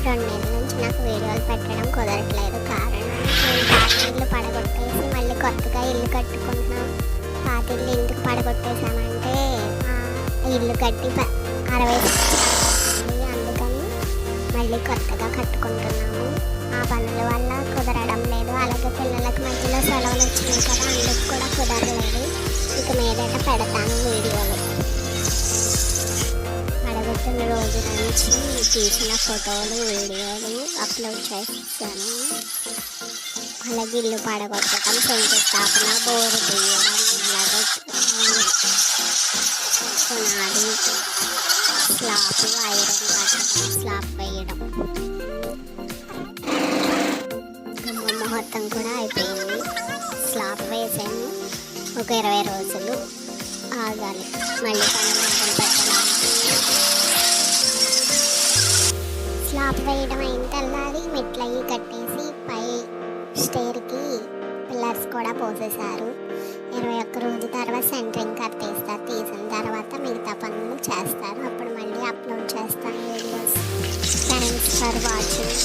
2 నెలల నుంచి నాకు వీడియోలు పెట్టడం కుదరట్లేదు. కారణం నేను పాత ఇల్లు పడగొట్టేసి మళ్ళీ కొత్తగా ఇల్లు కట్టుకుంటున్నాం. పాత ఇల్లు ఎందుకు పడగొట్టేసామంటే ఇల్లు కట్టి 60 సంవత్సరాలు, అందుకని మళ్ళీ కొత్తగా కట్టుకుంటున్నాము. ఆ పనుల వల్ల కుదరడం లేదు. అలాగే పిల్లలకు మధ్యలో సెలవులు వచ్చినాయి కదా, అందుకు కూడా కుదరలేదు. ఇక మీదట పెడతాను వీడియోలు. పడగొట్టిన రోజు నుంచి తీసిన ఫోటోలు, వీడియోలు అప్లోడ్ చేస్తాను. అలాగే ఇల్లు పడగొట్టడం, శంకుస్థాపన, బోరు తీయడం, అలాగే పునాది, స్లాబ్, ఐరన్ కట్టడం, స్లాబ్ వేయడం, ముహూర్తం కూడా అయిపోయింది. స్లాబ్ వేసాము. ఒక 20 రోజులు ఆగాలి. మళ్ళీ పనులు మొదలు పెట్టడానికి స్లాబ్ వేయడం అయిన తెల్లారి మెట్లయి కట్టేసి పై స్టేర్కి పిల్లర్స్ కూడా పోసేశారు. 21 రోజు తర్వాత సెంటరింగ్ కట్టేస్తారు. తీసిన తర్వాత మిగతా పనులు చేస్తారు. అప్పుడు మళ్ళీ అప్లోడ్ చేస్తాను వీడియోస్. Thanks for watching.